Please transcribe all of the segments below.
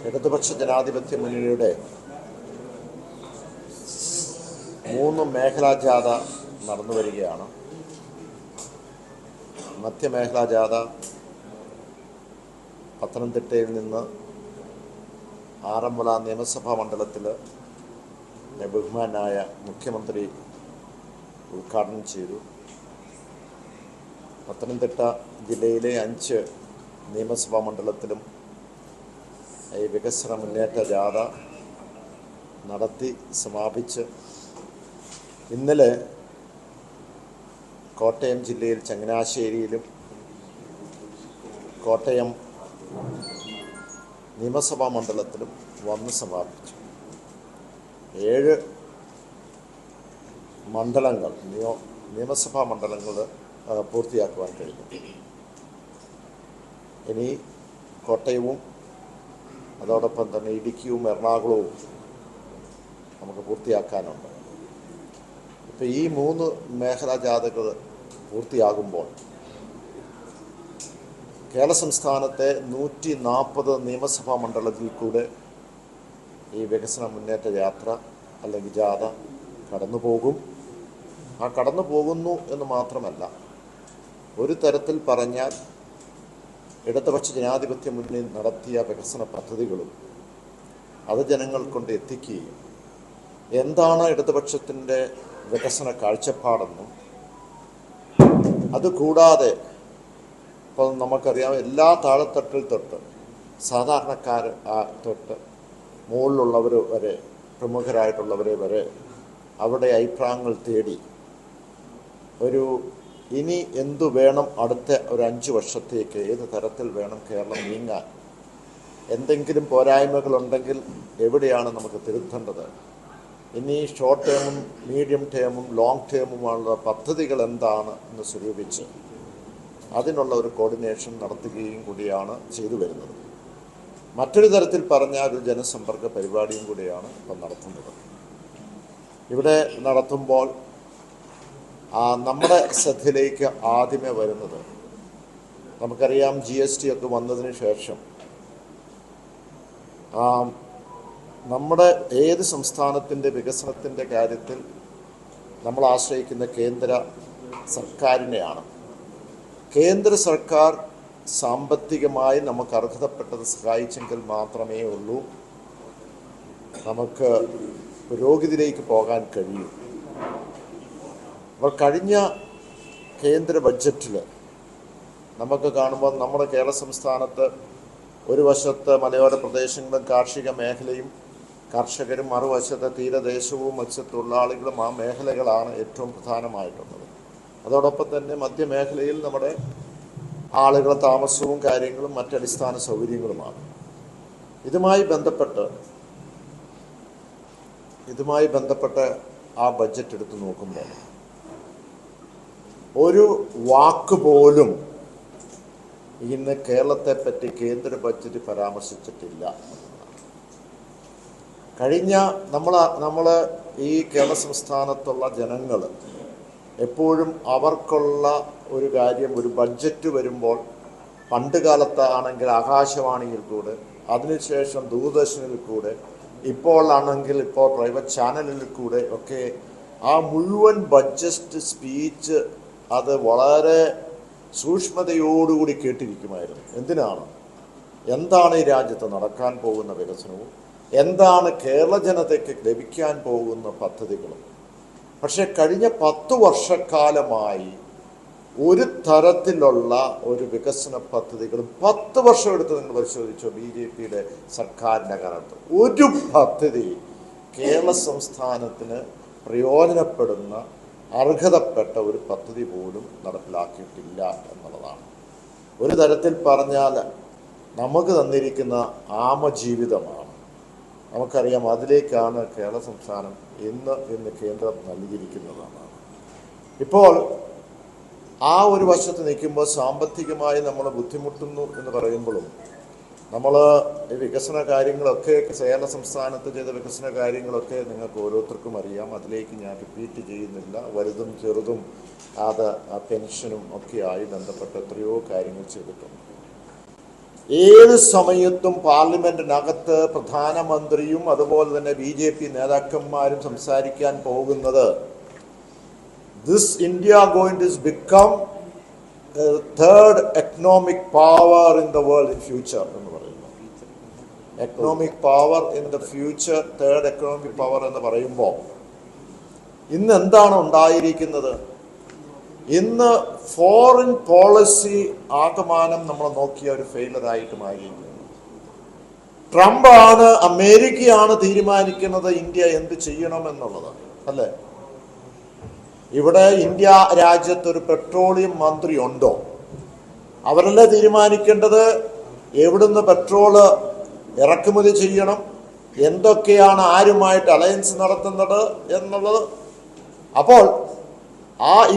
ഇടതുപക്ഷ ജനാധിപത്യ മുന്നണിയുടെ 3 മേഖലാ ജാഥ നടന്നു വരികയാണ്. മധ്യമേഖലാ ജാഥ പത്തനംതിട്ടയിൽ നിന്ന് ആറന്മുള നിയമസഭാ മണ്ഡലത്തിൽ ബഹുമാനായ മുഖ്യമന്ത്രി ഉദ്ഘാടനം ചെയ്തു. പത്തനംതിട്ട ജില്ലയിലെ 5 നിയമസഭാ മണ്ഡലത്തിലും ഈ വികസന മുന്നേറ്റ ജാഥ നടത്തി സമാപിച്ച് ഇന്നലെ കോട്ടയം ജില്ലയിൽ ചങ്ങനാശ്ശേരിയിലും കോട്ടയം നിയമസഭാ മണ്ഡലത്തിലും വന്ന് സമാപിച്ചു. 7 മണ്ഡലങ്ങൾ നിയമസഭാ മണ്ഡലങ്ങൾ പൂർത്തിയാക്കുവാൻ കഴിഞ്ഞു. ഇനി കോട്ടയവും അതോടൊപ്പം തന്നെ ഇടുക്കിയും എറണാകുളവും നമുക്ക് പൂർത്തിയാക്കാനുണ്ട്. ഇപ്പോൾ ഈ 3 മേഖലാ ജാഥകൾ പൂർത്തിയാകുമ്പോൾ കേരള സംസ്ഥാനത്തെ 140 നിയമസഭാ മണ്ഡലത്തിൽ കൂടെ ഈ വികസന മുന്നേറ്റ യാത്ര അല്ലെങ്കിൽ ജാഥ കടന്നു പോകും. ആ കടന്നു പോകുന്നു എന്ന് മാത്രമല്ല, ഒരു തരത്തിൽ പറഞ്ഞാൽ ഇടതുപക്ഷ ജനാധിപത്യ മുന്നണി നടത്തിയ വികസന പദ്ധതികളും അത് ജനങ്ങൾ കൊണ്ട് എത്തിക്കുകയും എന്താണ് ഇടതുപക്ഷത്തിൻ്റെ വികസന കാഴ്ചപ്പാടെന്നും അതുകൂടാതെ ഇപ്പോൾ നമുക്കറിയാം എല്ലാ താഴെത്തട്ടിൽ തൊട്ട് സാധാരണക്കാർ തൊട്ട് മുകളിലുള്ളവർ വരെ പ്രമുഖരായിട്ടുള്ളവരെ വരെ അവരുടെ അഭിപ്രായങ്ങൾ തേടി ഇനി എന്തു വേണം അടുത്ത ഒരു 5 വർഷത്തേക്ക്, ഏത് തരത്തിൽ വേണം കേരളം നീങ്ങാൻ, എന്തെങ്കിലും പോരായ്മകളുണ്ടെങ്കിൽ എവിടെയാണ് നമുക്ക് തിരുത്തേണ്ടത്, ഇനി ഷോർട്ട് ടേമും മീഡിയം ടേമും ലോങ് ടേമുമുള്ള പദ്ധതികൾ എന്താണ് എന്ന് സ്വരൂപിച്ച് അതിനുള്ള ഒരു കോർഡിനേഷൻ നടത്തുകയും കൂടിയാണ് ചെയ്തു വരുന്നത്. മറ്റൊരു തരത്തിൽ പറഞ്ഞാൽ ഒരു ജനസമ്പർക്ക പരിപാടിയും കൂടിയാണ് ഇപ്പം നടത്തുന്നത്. ഇവിടെ നടത്തുമ്പോൾ നമ്മുടെ ശ്രദ്ധയിലേക്ക് ആദ്യമേ വരുന്നത്, നമുക്കറിയാം GST ഒക്കെ വന്നതിന് ശേഷം നമ്മുടെ ഏത് സംസ്ഥാനത്തിൻ്റെ വികസനത്തിൻ്റെ കാര്യത്തിൽ നമ്മൾ ആശ്രയിക്കുന്ന കേന്ദ്ര സർക്കാരിനെയാണ്. കേന്ദ്ര സർക്കാർ സാമ്പത്തികമായി നമുക്ക് അർഹതപ്പെട്ടത് സഹായിച്ചെങ്കിൽ മാത്രമേ ഉള്ളൂ നമുക്ക് പുരോഗതിയിലേക്ക് പോകാൻ കഴിയൂ. അപ്പോൾ കഴിഞ്ഞ കേന്ദ്ര ബഡ്ജറ്റിൽ നമുക്ക് കാണുമ്പോൾ നമ്മുടെ കേരള സംസ്ഥാനത്ത് ഒരു വശത്ത് മലയോര പ്രദേശങ്ങളും കാർഷിക മേഖലയും കർഷകരും, മറുവശത്ത് തീരദേശവും മത്സ്യത്തൊഴിലാളികളും, ആ മേഖലകളാണ് ഏറ്റവും പ്രധാനമായിട്ടുള്ളത്. അതോടൊപ്പം തന്നെ മധ്യമേഖലയിൽ നമ്മുടെ ആളുകളുടെ താമസവും കാര്യങ്ങളും മറ്റടിസ്ഥാന സൗകര്യങ്ങളുമാണ്. ഇതുമായി ബന്ധപ്പെട്ട് ആ ബഡ്ജറ്റ് എടുത്ത് നോക്കുമ്പോൾ ഒരു വാക്ക് പോലും ഇന്ന് കേരളത്തെപ്പറ്റി കേന്ദ്ര ബഡ്ജറ്റ് പരാമർശിച്ചിട്ടില്ല. കഴിഞ്ഞ നമ്മൾ ഈ കേരള സംസ്ഥാനത്തുള്ള ജനങ്ങൾ എപ്പോഴും അവർക്കുള്ള ഒരു കാര്യം, ഒരു ബഡ്ജറ്റ് വരുമ്പോൾ പണ്ട് കാലത്താണെങ്കിൽ ആകാശവാണിയിൽ കൂടെ, അതിനുശേഷം ദൂരദർശനിൽ കൂടെ, ഇപ്പോൾ പ്രൈവറ്റ് ചാനലിൽ കൂടെ ഒക്കെ ആ മുഴുവൻ ബഡ്ജറ്റ് സ്പീച്ച് അത് വളരെ സൂക്ഷ്മതയോടുകൂടി കേട്ടിരിക്കുമായിരുന്നു. എന്താണ് ഈ രാജ്യത്ത് നടക്കാൻ പോകുന്ന വികസനവും, എന്താണ് കേരള ജനതയ്ക്ക് ലഭിക്കാൻ പോകുന്ന പദ്ധതികളും. പക്ഷെ കഴിഞ്ഞ 10 വർഷക്കാലമായി ഒരു തരത്തിലുള്ള ഒരു വികസന പദ്ധതികളും 10 വർഷം എടുത്ത് നിങ്ങൾ പരിശോധിച്ചോ BJPയുടെ സർക്കാരിൻ്റെ കാലത്ത് ഒരു പദ്ധതി കേരള സംസ്ഥാനത്തിന് പ്രയോജനപ്പെടുന്ന അർഹതപ്പെട്ട ഒരു പദ്ധതി പോലും നടപ്പിലാക്കിയിട്ടില്ല എന്നുള്ളതാണ്. ഒരു തരത്തിൽ പറഞ്ഞാൽ നമുക്ക് തന്നിരിക്കുന്ന ആമജീവിതമാണ്. നമുക്കറിയാം അതിലേക്കാണ് കേരള സംസ്ഥാനം ഇന്ന് കേന്ദ്രം നൽകിയിരിക്കുന്നതാണ്. ഇപ്പോൾ ആ ഒരു വശത്ത് നിൽക്കുമ്പോൾ സാമ്പത്തികമായി നമ്മൾ ബുദ്ധിമുട്ടുന്നു എന്ന് പറയുമ്പോഴും നമ്മൾ ഈ വികസന കാര്യങ്ങളൊക്കെ കേരള സംസ്ഥാനത്ത് ചെയ്ത വികസന കാര്യങ്ങളൊക്കെ നിങ്ങൾക്ക് ഓരോരുത്തർക്കും അറിയാം. അതിലേക്ക് ഞാൻ റിപ്പീറ്റ് ചെയ്യുന്നില്ല. വലുതും ചെറുതും പെൻഷനും ഒക്കെയായി ബന്ധപ്പെട്ട് എത്രയോ കാര്യങ്ങൾ ചെയ്തിട്ടുണ്ട്. ഏത് സമയത്തും പാർലമെന്റിനകത്ത് പ്രധാനമന്ത്രിയും അതുപോലെ തന്നെ BJP നേതാക്കന്മാരും സംസാരിക്കാൻ പോകുന്നത് this India going to become third economic power in the world in future എന്ന് പറയുന്നു. Economic power in the future, third economic power എന്ന് പറയുമ്പോൾ ഇന്ന് എന്താണ് ഉണ്ടായിരിക്കുന്നത്? ഇന്ന് ഫോറിൻ പോളിസി ആകമാനം നമ്മൾ നോക്കിയ ഒരു ഫെയിലറായിട്ട് മാറിയിരിക്കുന്നു. ട്രംപാണ്, അമേരിക്കയാണ് തീരുമാനിക്കുന്നത് ഇന്ത്യ എന്ത് ചെയ്യണം എന്നുള്ളത്, അല്ലേ? ഇവിടെ ഇന്ത്യ രാജ്യത്തൊരു പെട്രോളിയം മന്ത്രി ഉണ്ടോ? അവരല്ലേ തീരുമാനിക്കേണ്ടത് എവിടുന്ന് പെട്രോള് ഇറക്കുമതി ചെയ്യണം, എന്തൊക്കെയാണ് ആരുമായിട്ട് അലയൻസ് നടത്തുന്നത് എന്നുള്ളത്. അപ്പോൾ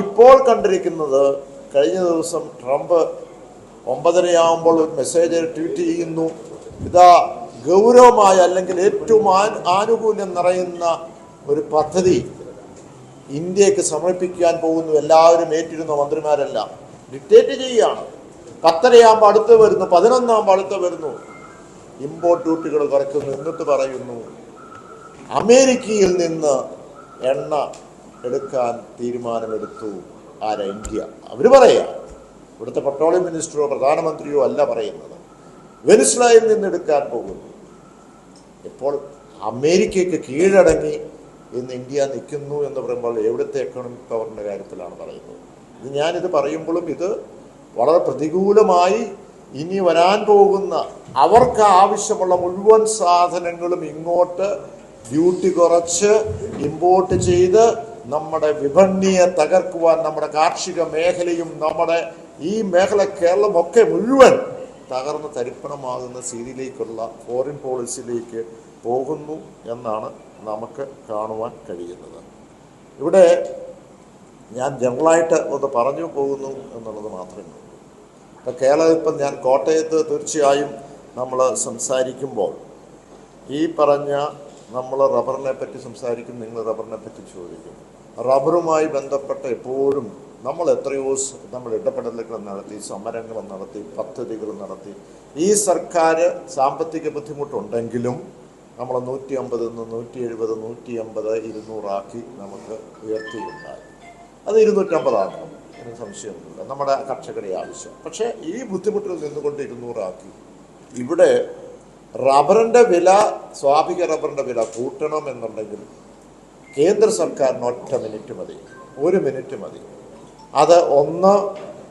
ഇപ്പോൾ കണ്ടിരിക്കുന്നത്, കഴിഞ്ഞ ദിവസം ട്രംപ് 9:30 ഒരു മെസ്സേജ് ട്വീറ്റ് ചെയ്യുന്നു, ഇതാ ഗൗരവമായ അല്ലെങ്കിൽ ഏറ്റവും ആനുകൂല്യം നിറയുന്ന ഒരു പദ്ധതി ഇന്ത്യക്ക് സമർപ്പിക്കാൻ പോകുന്നു. എല്ലാവരും ഏറ്റിരുന്ന മന്ത്രിമാരെല്ലാം ഡിക്റ്റേറ്റ് ചെയ്യുകയാണ്. 10:30 അടുത്ത് വരുന്നു, 11 അടുത്ത് വരുന്നു, ഇമ്പോർട്ട് ഡ്യൂട്ടികൾ കുറയ്ക്കുന്നു. എന്നിട്ട് പറയുന്നു അമേരിക്കയിൽ നിന്ന് എണ്ണ എടുക്കാൻ തീരുമാനമെടുത്തു. ആരാ? ഇന്ത്യ. അവർ പറയാ, ഇവിടുത്തെ പെട്രോളിയം മിനിസ്റ്ററോ പ്രധാനമന്ത്രിയോ അല്ല പറയുന്നത്. വെനിസ്വലയിൽ നിന്ന് എടുക്കാൻ പോകുന്നു. ഇപ്പോൾ അമേരിക്കയ്ക്ക് കീഴടങ്ങി ഇന്ന് ഇന്ത്യ നിൽക്കുന്നു എന്ന് പറയുമ്പോൾ എവിടുത്തെ എക്കണോമിക് പവറിൻ്റെ കാര്യത്തിലാണ് പറയുന്നത്? ഞാനിത് പറയുമ്പോഴും ഇത് വളരെ പ്രതികൂലമായി ഇനി വരാൻ പോകുന്ന, അവർക്ക് ആവശ്യമുള്ള മുഴുവൻ സാധനങ്ങളും ഇങ്ങോട്ട് ഡ്യൂട്ടി കുറച്ച് ഇമ്പോർട്ട് ചെയ്ത് നമ്മുടെ വിപണിയെ തകർക്കുവാൻ, നമ്മുടെ കാർഷിക മേഖലയും നമ്മുടെ ഈ മേഖല കേരളമൊക്കെ മുഴുവൻ തകർന്ന് തരിപ്പണമാകുന്ന സ്ഥിതിയിലേക്കുള്ള ഫോറിൻ പോളിസിയിലേക്ക് പോകുന്നു എന്നാണ് നമുക്ക് കാണുവാൻ കഴിയുന്നത്. ഇവിടെ ഞാൻ ജനറലായിട്ട് ഒന്ന് പറഞ്ഞു പോകുന്നു എന്നുള്ളത് മാത്രമേ ഉള്ളൂ. ഇപ്പം കേരളത്തിൽ ഞാൻ കോട്ടയത്ത് തീർച്ചയായും നമ്മൾ സംസാരിക്കുമ്പോൾ ഈ പറഞ്ഞ നമ്മൾ റബ്ബറിനെ പറ്റി സംസാരിക്കും, നിങ്ങൾ റബ്ബറിനെ പറ്റി ചോദിക്കും. റബ്ബറുമായി ബന്ധപ്പെട്ട് എപ്പോഴും നമ്മൾ എത്രയോ നമ്മൾ ഇടപെടലുകൾ നടത്തി, സമരങ്ങൾ നടത്തി, പദ്ധതികൾ നടത്തി. ഈ സർക്കാർ സാമ്പത്തിക ബുദ്ധിമുട്ടുണ്ടെങ്കിലും നമ്മൾ 150, 170, 180, 200 ആക്കി നമുക്ക് ഉയർത്തിയുണ്ടായി. അത് 250 ആക്കണം, അതിന് സംശയമൊന്നുമില്ല, നമ്മുടെ കർഷകരുടെ ആവശ്യം. പക്ഷേ ഈ ബുദ്ധിമുട്ടിൽ നിന്നുകൊണ്ട് 200 ആക്കി. ഇവിടെ റബ്ബറിൻ്റെ വില, സ്വാഭാവിക റബ്ബറിൻ്റെ വില കൂട്ടണം എന്നുണ്ടെങ്കിൽ കേന്ദ്ര സർക്കാരിന് 1 മിനിറ്റ് മതി, 1 മിനിറ്റ് മതി. അത് ഒന്ന്,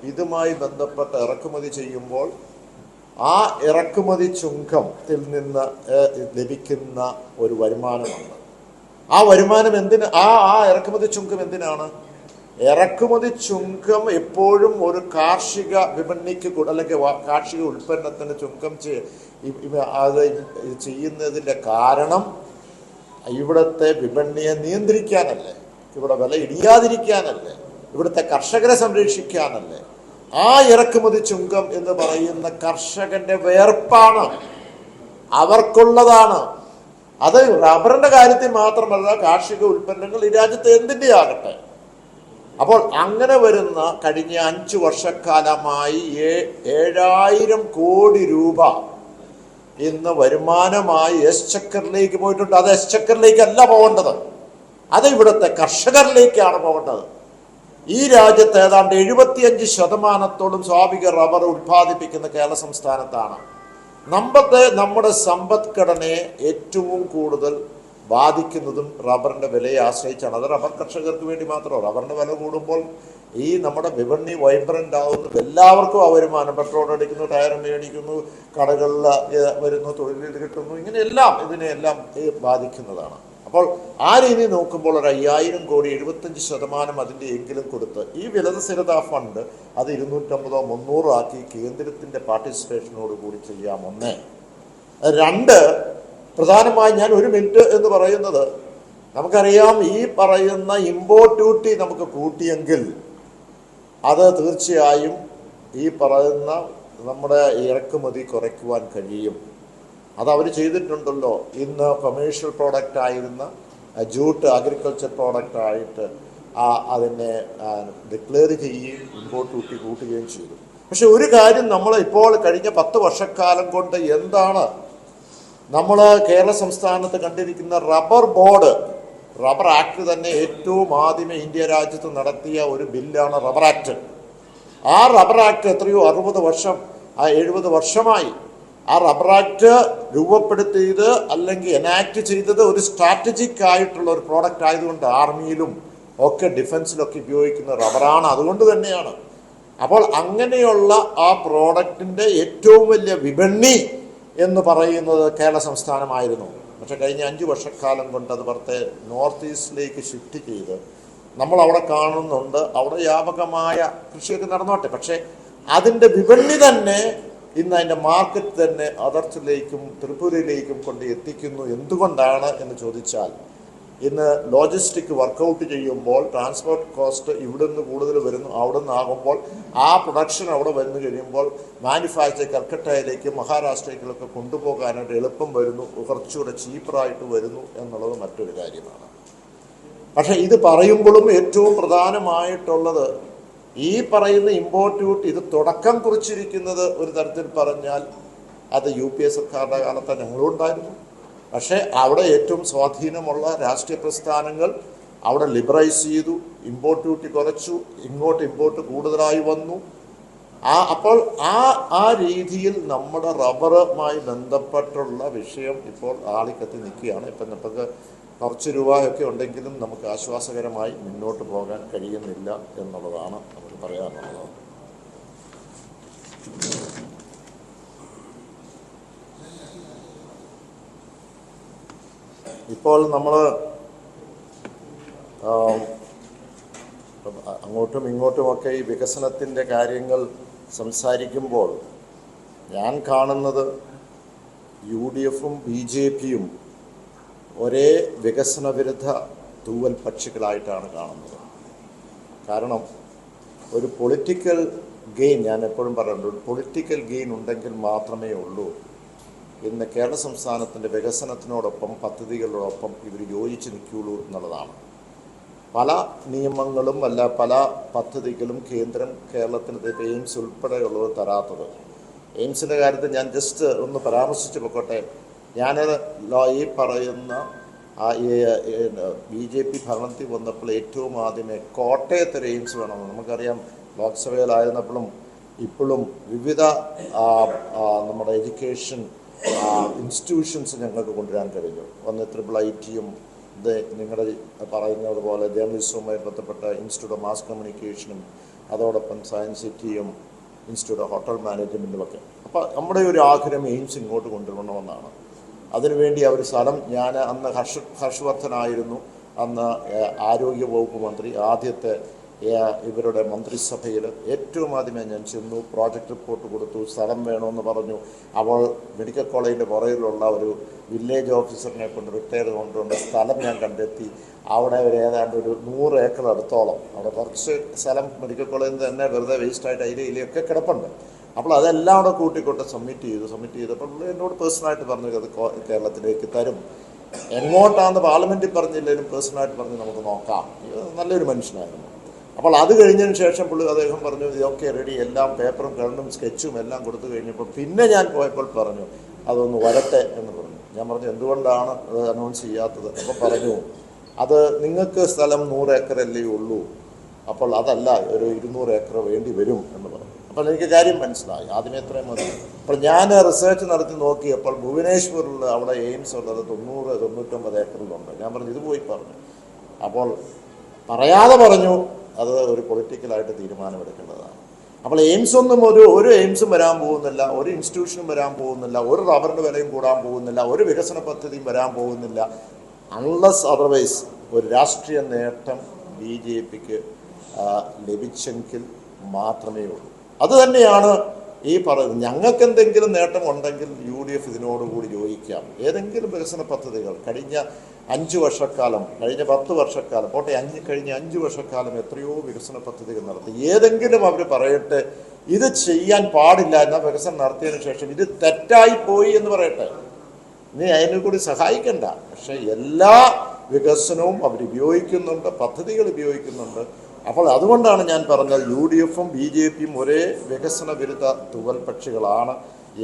ഇതുമായി ബന്ധപ്പെട്ട് ഇറക്കുമതി ചെയ്യുമ്പോൾ ആ ഇറക്കുമതി ചുങ്കത്തിൽ നിന്ന് ലഭിക്കുന്ന ഒരു വരുമാനമുണ്ട്. ആ വരുമാനം എന്തിന്? ആ ഇറക്കുമതി ചുങ്കം എന്തിനാണ്? ഇറക്കുമതി ചുങ്കം എപ്പോഴും ഒരു കാർഷിക വിപണിക്ക് അല്ലെങ്കിൽ കാർഷിക ഉൽപ്പന്നത്തിന് ചുങ്കം അത് ചെയ്യുന്നതിൻ്റെ കാരണം ഇവിടുത്തെ വിപണിയെ നിയന്ത്രിക്കാനല്ലേ, ഇവിടെ വില ഇടിയാതിരിക്കാനല്ലേ, ഇവിടുത്തെ കർഷകരെ സംരക്ഷിക്കാനല്ലേ. ആ ഇറക്കുമതി ചുങ്കം എന്ന് പറയുന്ന കർഷകന്റെ വേർപ്പാണ്, അവർക്കുള്ളതാണ്. അത് റബ്ബറിന്റെ കാര്യത്തിൽ മാത്രമല്ല, കാർഷിക ഉൽപ്പന്നങ്ങൾ ഈ രാജ്യത്തെ എന്തിൻ്റെ ആകട്ടെ. അപ്പോൾ അങ്ങനെ വരുന്ന കഴിഞ്ഞ 5 വർഷക്കാലമായി 7,000 കോടി രൂപ ഇന്ന് വരുമാനമായി എക്സ്ചക്കറിലേക്ക് പോയിട്ടുണ്ട്. അത് എക്സ്ചക്കറിലേക്കല്ല പോകേണ്ടത്, അത് ഇവിടുത്തെ കർഷകരിലേക്കാണ് പോകേണ്ടത്. ഈ രാജ്യത്ത് ഏതാണ്ട് 75% സ്വാഭാവിക റബ്ബർ ഉൽപ്പാദിപ്പിക്കുന്ന കേരള സംസ്ഥാനത്താണ്. നമ്മുടെ സമ്പദ്ഘടനയെ ഏറ്റവും കൂടുതൽ ബാധിക്കുന്നതും റബ്ബറിൻ്റെ വിലയെ ആശ്രയിച്ചാണ്. അത് റബ്ബർ കർഷകർക്ക് വേണ്ടി മാത്രമോ. റബ്ബറിൻ്റെ വില കൂടുമ്പോൾ ഈ നമ്മുടെ വിപണി വൈബ്രൻ്റ് ആവുന്നു, എല്ലാവർക്കും ആ വരുമാനം. പെട്രോൾ അടിക്കുന്നു, ടയർ മേടിക്കുന്നു, കടകളിൽ വരുന്നു, തൊഴിൽ കിട്ടുന്നു, ഇങ്ങനെയെല്ലാം ഇതിനെല്ലാം ബാധിക്കുന്നതാണ്. അപ്പോൾ ആ രീതി നോക്കുമ്പോൾ ഒരു 5,000 കോടി 75% അതിൻ്റെ എങ്കിലും കൊടുത്ത് ഈ വിലസ്ഥിരതാ ഫണ്ട് അത് 250, 300 ആക്കി കേന്ദ്രത്തിൻ്റെ പാർട്ടിസിപ്പേഷനോട് കൂടി ചെയ്യാം. 1. 2, പ്രധാനമായി ഞാൻ 1 മിനിറ്റ് എന്ന് പറയുന്നത്, നമുക്കറിയാം ഈ പറയുന്ന ഇമ്പോർട്ട് ഡ്യൂട്ടി നമുക്ക് കൂട്ടിയെങ്കിൽ അത് തീർച്ചയായും ഈ പറയുന്ന നമ്മുടെ ഇറക്കുമതി കുറയ്ക്കുവാൻ കഴിയും. അതവർ ചെയ്തിട്ടുണ്ടല്ലോ. ഇന്ന് കൊമേഴ്ഷ്യൽ പ്രോഡക്റ്റ് ആയിരുന്ന ജൂട്ട് അഗ്രികൾച്ചർ പ്രോഡക്റ്റ് ആയിട്ട് അതിനെ ഡിക്ലെയർ ചെയ്യുകയും ഇമ്പോർട്ട് ഡ്യൂട്ടി കൂട്ടുകയും ചെയ്തു. പക്ഷെ ഒരു കാര്യം നമ്മൾ ഇപ്പോൾ കഴിഞ്ഞ 10 വർഷക്കാലം കൊണ്ട് എന്താണ് നമ്മൾ കേരള സംസ്ഥാനത്ത് കണ്ടിരിക്കുന്ന റബ്ബർ ബോർഡ്, റബ്ബർ ആക്ട് തന്നെ ഏറ്റവും ആദ്യമേ ഇന്ത്യ രാജ്യത്ത് നടത്തിയ ഒരു ബില്ലാണ് റബ്ബർ ആക്ട്. ആ റബ്ബർ ആക്ട് എത്രയോ 60 വർഷം 70 വർഷമായി. ആ റബ്ബർ ആക്ട് രൂപപ്പെടുത്തിയത് അല്ലെങ്കിൽ എനാക്ട് ചെയ്തത് ഒരു സ്ട്രാറ്റജിക് ആയിട്ടുള്ള ഒരു പ്രോഡക്റ്റ് ആയതുകൊണ്ട് ആർമിയിലും ഒക്കെ ഡിഫൻസിലൊക്കെ ഉപയോഗിക്കുന്ന റബ്ബറാണ്. അതുകൊണ്ട് തന്നെയാണ്. അപ്പോൾ അങ്ങനെയുള്ള ആ പ്രോഡക്റ്റിൻ്റെ ഏറ്റവും വലിയ വിപണി എന്ന് പറയുന്നത് കേരള സംസ്ഥാനമായിരുന്നു. പക്ഷെ കഴിഞ്ഞ 5 വർഷക്കാലം കൊണ്ട് അത് പുറത്തെ നോർത്ത് ഈസ്റ്റിലേക്ക് ഷിഫ്റ്റ് ചെയ്ത് നമ്മൾ അവിടെ കാണുന്നുണ്ട്. അവിടെ വ്യാപകമായ കൃഷിയൊക്കെ നടന്നോട്ടെ, പക്ഷേ അതിൻ്റെ വിപണി തന്നെ ഇന്ന് അതിൻ്റെ മാർക്കറ്റ് തന്നെ അതർത്തിലേക്കും ത്രിപുരയിലേക്കും കൊണ്ട് എത്തിക്കുന്നു. എന്തുകൊണ്ടാണ് എന്ന് ചോദിച്ചാൽ, ഇന്ന് ലോജിസ്റ്റിക് വർക്കൗട്ട് ചെയ്യുമ്പോൾ ട്രാൻസ്പോർട്ട് കോസ്റ്റ് ഇവിടെ നിന്ന് കൂടുതൽ വരുന്നു. അവിടെ നിന്നാകുമ്പോൾ ആ പ്രൊഡക്ഷൻ അവിടെ വന്നു കഴിയുമ്പോൾ മാനുഫാക്ചർ കൽക്കട്ടയിലേക്കും മഹാരാഷ്ട്രയിലേക്കൊക്കെ കൊണ്ടുപോകാനായിട്ട് എളുപ്പം വരുന്നു, കുറച്ചുകൂടെ ചീപ്പറായിട്ട് വരുന്നു എന്നുള്ളത് മറ്റൊരു കാര്യമാണ്. പക്ഷേ ഇത് പറയുമ്പോഴും ഏറ്റവും പ്രധാനമായിട്ടുള്ളത് ഈ പറയുന്ന ഇമ്പോർട്ട് ഡ്യൂട്ടി ഇത് തുടക്കം കുറിച്ചിരിക്കുന്നത് ഒരു തരത്തിൽ പറഞ്ഞാൽ അത് UPA സർക്കാരിൻ്റെ കാലത്ത് ഞങ്ങളും ഉണ്ടായിരുന്നു. പക്ഷേ അവിടെ ഏറ്റവും സ്വാധീനമുള്ള രാഷ്ട്രീയ പ്രസ്ഥാനങ്ങൾ അവിടെ ലിബറൈസ് ചെയ്തു, ഇമ്പോർട്ട് ഡ്യൂട്ടി കുറച്ചു, ഇങ്ങോട്ട് ഇമ്പോർട്ട് കൂടുതലായി വന്നു. അപ്പോൾ ആ രീതിയിൽ നമ്മുടെ റബ്ബറുമായി ബന്ധപ്പെട്ടുള്ള വിഷയം ഇപ്പോൾ ആളിക്കത്തി നിൽക്കുകയാണ്. ഇപ്പം നമുക്ക് കുറച്ച് രൂപയൊക്കെ ഉണ്ടെങ്കിലും നമുക്ക് ആശ്വാസകരമായി മുന്നോട്ട് പോകാൻ കഴിയുന്നില്ല എന്നുള്ളതാണ് നമുക്ക് പറയാനുള്ളത്. ഇപ്പോൾ നമ്മൾ അങ്ങോട്ടും ഇങ്ങോട്ടുമൊക്കെ ഈ വികസനത്തിൻ്റെ കാര്യങ്ങൾ സംസാരിക്കുമ്പോൾ ഞാൻ കാണുന്നത് UDFും BJPയും ഒരേ വികസന വിരുദ്ധ തൂവൽ പക്ഷികളായിട്ടാണ് കാണുന്നത്. കാരണം ഒരു പൊളിറ്റിക്കൽ ഗെയിൻ, ഞാൻ എപ്പോഴും പറയുന്നുണ്ട്, ഒരു പൊളിറ്റിക്കൽ ഗെയിൻ ഉണ്ടെങ്കിൽ മാത്രമേ ഉള്ളൂ ഇന്ന് കേരള സംസ്ഥാനത്തിൻ്റെ വികസനത്തിനോടൊപ്പം പദ്ധതികളോടൊപ്പം ഇവർ യോജിച്ച് നിൽക്കുകയുള്ളൂ എന്നുള്ളതാണ്. പല നിയമങ്ങളും പല പദ്ധതികളും കേന്ദ്രം കേരളത്തിന് എയിംസ് ഉൾപ്പെടെയുള്ളത് തരാത്തത്. എയിംസിൻ്റെ കാര്യത്തിൽ ഞാൻ ജസ്റ്റ് ഒന്ന് പരാമർശിച്ച് പോയിക്കോട്ടെ. ഞാൻ ഈ പറയുന്ന BJP ഭരണത്തിൽ വന്നപ്പോൾ ഏറ്റവും ആദ്യമേ കോട്ടയത്തൊരു എയിംസ് വേണമെന്ന് നമുക്കറിയാം. ലോക്സഭയിലായിരുന്നപ്പോഴും ഇപ്പോഴും വിവിധ നമ്മുടെ എഡ്യൂക്കേഷൻ ഇൻസ്റ്റിറ്റ്യൂഷൻസ് ഞങ്ങൾക്ക് കൊണ്ടുവരാൻ കഴിഞ്ഞു. ഒന്ന് IIITയും ഇത് നിങ്ങളുടെ പറയുന്നത് പോലെ ജേർണലിസവുമായി ബന്ധപ്പെട്ട ഇൻസ്റ്റിറ്റ്യൂട്ട് ഓഫ് മാസ് കമ്മ്യൂണിക്കേഷനും അതോടൊപ്പം സയൻസ് സിറ്റിയും ഇൻസ്റ്റിറ്റ്യൂട്ട് ഓഫ് ഹോട്ടൽ മാനേജ്മെൻറ്റുമൊക്കെ. അപ്പോൾ നമ്മുടെ ഒരു ആഗ്രഹം എയിംസ് ഇങ്ങോട്ട് കൊണ്ടുവരണമെന്നാണ്. അതിനുവേണ്ടി അവർ സ്ഥലം, ഞാൻ അന്ന് ഹർഷവർദ്ധനായിരുന്നു അന്ന് ആരോഗ്യ വകുപ്പ് മന്ത്രി. ആദ്യത്തെ ഇവരുടെ മന്ത്രിസഭയിൽ ഏറ്റവും ആദ്യമേ ഞാൻ ചെന്നു, പ്രോജക്റ്റ് റിപ്പോർട്ട് കൊടുത്തു, സ്ഥലം വേണമെന്ന് പറഞ്ഞു. അവൾ മെഡിക്കൽ കോളേജിൻ്റെ പുറകിലുള്ള ഒരു വില്ലേജ് ഓഫീസറിനെ കൊണ്ട് റിട്ടയർ കൊണ്ടുകൊണ്ട് സ്ഥലം ഞാൻ കണ്ടെത്തി. അവിടെ ഏതാണ്ട് ഒരു 100 ഏക്കർ അടുത്തോളം അവിടെ കുറച്ച് സ്ഥലം മെഡിക്കൽ കോളേജിൽ തന്നെ വെറുതെ വേസ്റ്റായിട്ട് ഇലയൊക്കെ കിടപ്പുണ്ട്. അപ്പോൾ അതെല്ലാം അവിടെ കൂട്ടിക്കൊണ്ട് സബ്മിറ്റ് ചെയ്തപ്പോൾ എന്നോട് പേഴ്സണലായിട്ട് പറഞ്ഞു അത് കേരളത്തിലേക്ക് തരും. എങ്ങോട്ടാണെന്ന് പാർലമെൻറ്റിൽ പറഞ്ഞില്ലെങ്കിലും പേഴ്സണലായിട്ട് പറഞ്ഞ് നമുക്ക് നോക്കാം. നല്ലൊരു മനുഷ്യനായിരുന്നു. അപ്പോൾ അത് കഴിഞ്ഞതിന് ശേഷം അദ്ദേഹം പറഞ്ഞു ഇതൊക്കെ റെഡി, എല്ലാം പേപ്പറും കരണ്ടും സ്കെച്ചും എല്ലാം കൊടുത്തു കഴിഞ്ഞപ്പോൾ പിന്നെ ഞാൻ പോയപ്പോൾ പറഞ്ഞു അതൊന്ന് വരട്ടെ എന്ന് പറഞ്ഞു. ഞാൻ പറഞ്ഞു എന്തുകൊണ്ടാണ് അത് അനൗൺസ് ചെയ്യാത്തത്? അപ്പോൾ പറഞ്ഞു അത് നിങ്ങൾക്ക് സ്ഥലം 100 ഏക്കറല്ലേ ഉള്ളൂ, അപ്പോൾ അതല്ല ഒരു 200 ഏക്കർ വേണ്ടി വരും എന്ന് പറഞ്ഞു. അപ്പോൾ എനിക്ക് കാര്യം മനസ്സിലായി, ആദ്യമേ എത്രയും മതി. അപ്പോൾ ഞാൻ റിസർച്ച് നടത്തി നോക്കിയപ്പോൾ ഭുവനേശ്വറിൽ അവിടെ എയിംസ് ഉള്ളത് 90-99 ഏക്കറിലുണ്ട്. ഞാൻ പറഞ്ഞു ഇത് പോയി പറഞ്ഞു. അപ്പോൾ പറയാതെ പറഞ്ഞു അത് ഒരു പൊളിറ്റിക്കലായിട്ട് തീരുമാനമെടുക്കേണ്ടതാണ്. അപ്പോൾ എയിംസ് ഒന്നും ഒരു എയിംസും വരാൻ പോകുന്നില്ല, ഒരു ഇൻസ്റ്റിറ്റ്യൂഷനും വരാൻ പോകുന്നില്ല, ഒരു റബ്ബറിൻ്റെ വിലയും കൂടാൻ പോകുന്നില്ല, ഒരു വികസന പദ്ധതിയും വരാൻ പോകുന്നില്ല. അൺലെസ് അതർവൈസ് ഒരു രാഷ്ട്രീയ നേട്ടം BJPക്ക് ലഭിച്ചെങ്കിൽ മാത്രമേ ഉള്ളൂ. അതുതന്നെയാണ് ഈ പറയുന്നത്. ഞങ്ങൾക്ക് എന്തെങ്കിലും നേട്ടം ഉണ്ടെങ്കിൽ UDF ഇതിനോടുകൂടി യോജിക്കാം. ഏതെങ്കിലും വികസന പദ്ധതികൾ കഴിഞ്ഞ 5 വർഷക്കാലം, കഴിഞ്ഞ 10 വർഷക്കാലം പോട്ടെ, കഴിഞ്ഞ 5 വർഷക്കാലം എത്രയോ വികസന പദ്ധതികൾ നടത്തി. ഏതെങ്കിലും അവർ പറയട്ടെ ഇത് ചെയ്യാൻ പാടില്ല, എന്നാൽ വികസനം നടത്തിയതിനു ശേഷം ഇത് തെറ്റായി പോയി എന്ന് പറയട്ടെ. നീ അതിനെ കൂടി സഹായിക്കണ്ട. പക്ഷേ എല്ലാ വികസനവും അവർ ഉപയോഗിക്കുന്നുണ്ട്, പദ്ധതികൾ ഉപയോഗിക്കുന്നുണ്ട്. അപ്പോൾ അതുകൊണ്ടാണ് ഞാൻ പറഞ്ഞത് UDF-ഉം BJP-യും ഒരേ വികസന വിരുദ്ധ തൂവൽ പക്ഷികളാണ്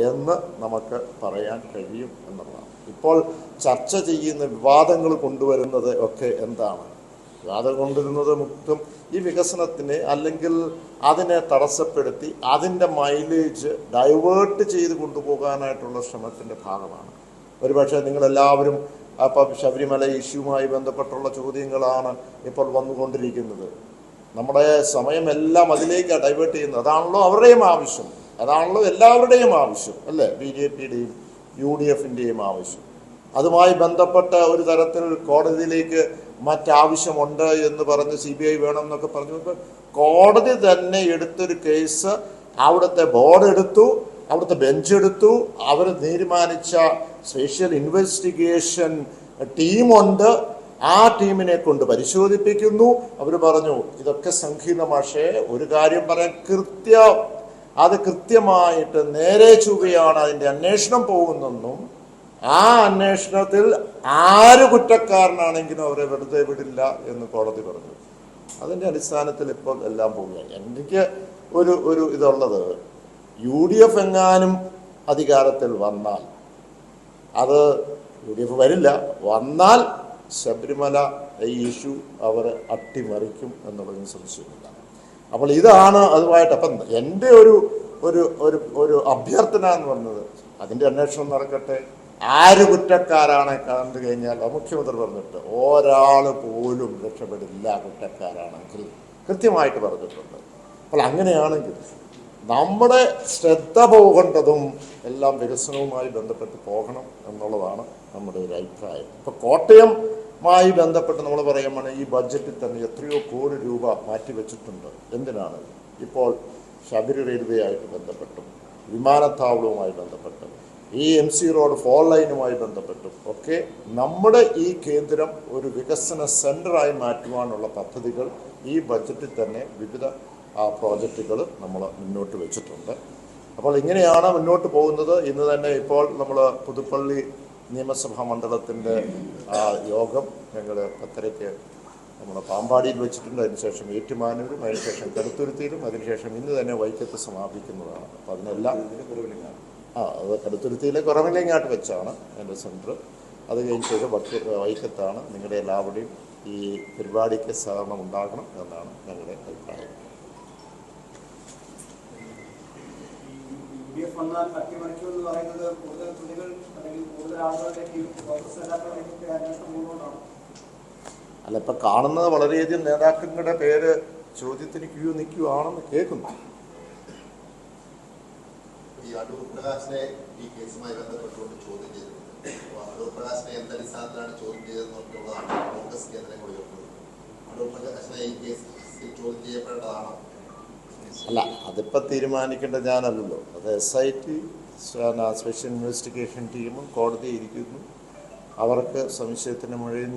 എന്ന് നമുക്ക് പറയാൻ കഴിയും എന്നുള്ളതാണ്. ഇപ്പോൾ ചർച്ച ചെയ്യുന്ന വിവാദങ്ങൾ കൊണ്ടുവരുന്നത് ഒക്കെ എന്താണ്? വിവാദം കൊണ്ടുവരുന്നത് മുക്തും ഈ വികസനത്തിനെ അല്ലെങ്കിൽ അതിനെ തടസ്സപ്പെടുത്തി അതിൻ്റെ മൈലേജ് ഡൈവേർട്ട് ചെയ്ത് കൊണ്ടുപോകാനായിട്ടുള്ള ശ്രമത്തിൻ്റെ ഭാഗമാണ്. ഒരുപക്ഷെ നിങ്ങളെല്ലാവരും അപ്പം ശബരിമല ഇഷ്യൂവുമായി ബന്ധപ്പെട്ടുള്ള ചോദ്യങ്ങളാണ് ഇപ്പോൾ വന്നുകൊണ്ടിരിക്കുന്നത്. നമ്മുടെ സമയമെല്ലാം അതിലേക്കാണ് ഡൈവേർട്ട് ചെയ്യുന്നത്. അതാണല്ലോ അവരുടെയും ആവശ്യം, അതാണല്ലോ എല്ലാവരുടെയും ആവശ്യം, അല്ലേ? BJP-യുടെയും UDF-ൻ്റെയും ആവശ്യം. അതുമായി ബന്ധപ്പെട്ട ഒരു തരത്തിൽ കോടതിയിലേക്ക് മറ്റാവശ്യമുണ്ട് എന്ന് പറഞ്ഞ് CBI വേണം എന്നൊക്കെ പറഞ്ഞു. കോടതി തന്നെ എടുത്തൊരു കേസ് അവിടുത്തെ ബോർഡ് എടുത്തു, അവിടുത്തെ ബെഞ്ച് എടുത്തു. അവർ തീരുമാനിച്ച സ്പെഷ്യൽ ഇൻവെസ്റ്റിഗേഷൻ ടീമുണ്ട്. ആ ടീമിനെ കൊണ്ട് പരിശോധിപ്പിക്കുന്നു. അവർ പറഞ്ഞു ഇതൊക്കെ സങ്കീർണ്ണ, പക്ഷേ ഒരു കാര്യം പറയാൻ അത് കൃത്യമായിട്ട് നേരെ ചൊവ്വയാണ് അതിൻ്റെ അന്വേഷണം പോകുന്നെന്നും ആ അന്വേഷണത്തിൽ ആര് കുറ്റക്കാരനാണെങ്കിലും അവരെ വെറുതെ വിടില്ല എന്ന് കോടതി പറഞ്ഞു. അതിൻ്റെ അടിസ്ഥാനത്തിൽ ഇപ്പോൾ എല്ലാം പോവുകയാണ്. എനിക്ക് ഒരു ഇതുള്ളത്, UDF എങ്ങാനും അധികാരത്തിൽ വന്നാൽ, അത് UDF വരില്ല, വന്നാൽ ശബരിമല ഈ ഇഷ്യൂ അവർ അട്ടിമറിക്കും എന്നുള്ളതിന് സംശയമില്ല. അപ്പോൾ ഇതാണ് അതുമായിട്ട്. അപ്പം എൻ്റെ ഒരു അഭ്യർത്ഥന എന്ന് പറഞ്ഞത്, അതിൻ്റെ അന്വേഷണം നടക്കട്ടെ. ആര് കുറ്റക്കാരാണ് കണ്ടു കഴിഞ്ഞാൽ, മുഖ്യമന്ത്രി പറഞ്ഞിട്ട് ഒരാൾ പോലും രക്ഷപ്പെടില്ല കുറ്റക്കാരാണെങ്കിൽ കൃത്യമായിട്ട് പറഞ്ഞിട്ടുണ്ട്. അപ്പോൾ അങ്ങനെയാണെങ്കിൽ നമ്മുടെ ശ്രദ്ധ പോകേണ്ടതും എല്ലാം വികസനവുമായി ബന്ധപ്പെട്ട് പോകണം എന്നുള്ളതാണ് നമ്മുടെ ഒരു അഭിപ്രായം. ഇപ്പോൾ കോട്ടയമായി ബന്ധപ്പെട്ട് നമ്മൾ പറയുമ്പോൾ ഈ ബഡ്ജറ്റിൽ തന്നെ എത്രയോ കോടി രൂപ മാറ്റിവെച്ചിട്ടുണ്ട്. എന്തിനാണ്? ഇപ്പോൾ ശബരി റെയിൽവേ ആയിട്ട് ബന്ധപ്പെട്ടും വിമാനത്താവളവുമായി ബന്ധപ്പെട്ടും ഈ MC റോഡ് 4 ലൈനുമായി ബന്ധപ്പെട്ടും ഒക്കെ നമ്മുടെ ഈ കേന്ദ്രം ഒരു വികസന സെൻ്ററായി മാറ്റുവാനുള്ള പദ്ധതികൾ ഈ ബഡ്ജറ്റിൽ തന്നെ വിവിധ പ്രോജക്റ്റുകൾ നമ്മൾ മുന്നോട്ട് വെച്ചിട്ടുണ്ട്. അപ്പോൾ ഇങ്ങനെയാണ് മുന്നോട്ട് പോകുന്നത്. ഇന്ന് തന്നെ ഇപ്പോൾ നമ്മൾ പുതുപ്പള്ളി നിയമസഭാ മണ്ഡലത്തിൻ്റെ യോഗം ഞങ്ങൾ 10:30 നമ്മൾ പാമ്പാടിയിൽ വെച്ചിട്ടുണ്ട്. അതിനുശേഷം ഏറ്റുമാനൂരും, അതിനുശേഷം കടുത്തുരുത്തിയിലും, അതിനുശേഷം ഇന്ന് തന്നെ വൈക്കത്ത് സമാപിക്കുന്നതാണ്. അപ്പോൾ അതിനെല്ലാം അത് കടുത്തുരുത്തിയിലെ കുറവിലങ്ങാട്ട് വെച്ചാണ് എൻ്റെ സെൻറ്റർ. അത് കഴിഞ്ഞ ശേഷം വൈക്കത്താണ്. നിങ്ങളുടെ എല്ലാവരുടെയും ഈ പരിപാടിക്ക് സഹകരണം ഉണ്ടാകണം എന്നാണ് ഞങ്ങളുടെ അഭിപ്രായം. അല്ല, ഇപ്പം കാണുന്നത് വളരെയധികം നേതാക്കളുടെ പേര് ചോദ്യത്തിന് ക്യൂ നിൽക്കുകയാണെന്ന് കേൾക്കുന്നു. ഈ അടൂർ പ്രകാശിനെ ഈ കേസുമായി ബന്ധപ്പെട്ടുകൊണ്ട് ചോദ്യം ചെയ്തിട്ടുണ്ട്. അടൂർ പ്രകാശിനെ എന്തടിസ്ഥാനത്തിലാണ് ചോദ്യം ചെയ്തതെന്നുള്ളതാണ് കോൺഗ്രസ് കേന്ദ്രം കൂടി ഉയർത്തുന്നത്. അടൂർ പ്രകാശിനെ ഈ കേസിൽ ചോദ്യം ചെയ്യപ്പെടേണ്ടതാണോ? അല്ല, അതിപ്പോൾ തീരുമാനിക്കേണ്ട ഞാനല്ലല്ലോ. അത് SIT സ്പെഷ്യൽ ഇൻവെസ്റ്റിഗേഷൻ ടീമും കോടതി ഇരിക്കുന്നു. അവർക്ക് സംശയത്തിന് മുകളിൽ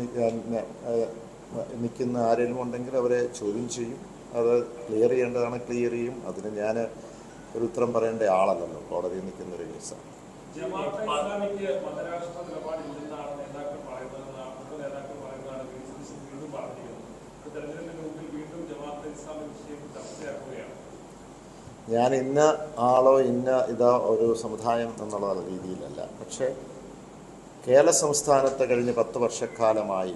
നിൽക്കുന്ന ആരെങ്കിലും ഉണ്ടെങ്കിൽ അവരെ ചോദ്യം ചെയ്യും. അത് ക്ലിയർ ചെയ്യേണ്ടതാണ്, ക്ലിയർ ചെയ്യും. അതിന് ഞാൻ ഒരു ഉത്തരം പറയേണ്ട ആളല്ലല്ലോ. കോടതിയിൽ നിൽക്കുന്ന ഒരു കേസാണ്. ഞാൻ ഇന്ന ആളോ ഇന്ന ഇതാ ഒരു സമുദായം എന്നുള്ള രീതിയിലല്ല. പക്ഷേ കേരള സംസ്ഥാനത്ത് കഴിഞ്ഞ 10 വർഷക്കാലമായി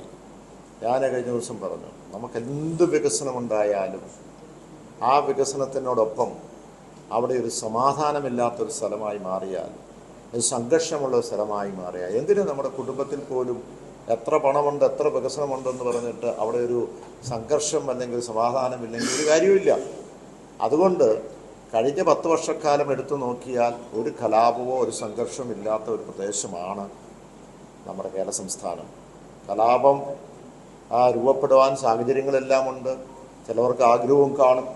ഞാൻ കഴിഞ്ഞ ദിവസം പറഞ്ഞു, നമുക്കെന്ത് വികസനമുണ്ടായാലും ആ വികസനത്തിനോടൊപ്പം അവിടെ ഒരു സമാധാനമില്ലാത്തൊരു സ്ഥലമായി മാറിയാൽ, ഒരു സംഘർഷമുള്ള സ്ഥലമായി മാറിയാൽ, എന്തിന് നമ്മുടെ കുടുംബത്തിൽ പോലും എത്ര പണമുണ്ട്, എത്ര വികസനമുണ്ടെന്ന് പറഞ്ഞിട്ട് അവിടെ ഒരു സംഘർഷം അല്ലെങ്കിൽ സമാധാനമില്ലെങ്കിൽ ഒരു കാര്യമില്ല. അതുകൊണ്ട് കഴിഞ്ഞ 10 വർഷക്കാലം എടുത്തു നോക്കിയാൽ ഒരു കലാപമോ ഒരു സംഘർഷവും ഇല്ലാത്ത ഒരു പ്രദേശമാണ് നമ്മുടെ കേരള സംസ്ഥാനം. കലാപം രൂപപ്പെടുവാൻ സാഹചര്യങ്ങളെല്ലാം ഉണ്ട്, ചിലവർക്ക് ആഗ്രഹവും കാണും.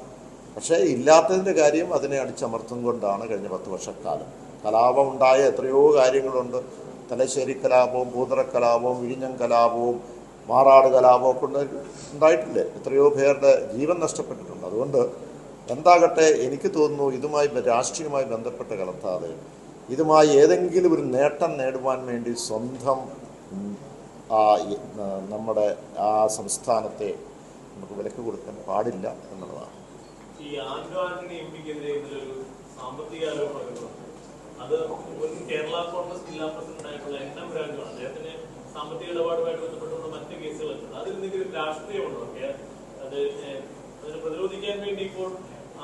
പക്ഷേ ഇല്ലാത്തതിൻ്റെ കാര്യം അതിനെ അടിച്ചമർത്തും കൊണ്ടാണ് കഴിഞ്ഞ 10 വർഷക്കാലം. കലാപം ഉണ്ടായ എത്രയോ കാര്യങ്ങളുണ്ട്. തലശ്ശേരി കലാപവും, പൂതറ കലാപവും, വിഴിഞ്ഞം കലാപവും, മാറാട് കലാപവും ഒക്കെ ഉണ്ടായിട്ടില്ലേ? എത്രയോ പേരുടെ ജീവൻ നഷ്ടപ്പെട്ടിട്ടുണ്ട്. അതുകൊണ്ട് എന്താകട്ടെ, എനിക്ക് തോന്നുന്നു ഇതുമായി രാഷ്ട്രീയമായി ബന്ധപ്പെട്ട് കലർത്താതെ ഇതുമായി ഏതെങ്കിലും ഒരു നേട്ടം നേടുവാൻ വേണ്ടി സ്വന്തം നമ്മുടെ ആ സംസ്ഥാനത്തെ നമുക്ക് വിലക്ക് കൊടുക്കാൻ പാടില്ല എന്നുള്ളതാണ്. ഈ ആന്റോ ആന്റണി എംപിക്കെതിരെ ഇതിലൊരു സാമ്പത്തിക ആരോപണങ്ങളുണ്ട്. അത് കേരള കോൺഗ്രസ് ജില്ലാ പ്രസിഡന്റായിട്ടുള്ള എൻ.എം. രാജുവാണ്. അദ്ദേഹത്തിന് സാമ്പത്തിക ഇടപാടുമായിട്ട് ബന്ധപ്പെട്ടുള്ള മറ്റ് കേസുകളുണ്ട്. അതിൽ എന്തെങ്കിലും രാഷ്ട്രീയമുണ്ടോ? അതിനെ പ്രതിരോധിക്കാൻ വേണ്ടി ഇപ്പോൾ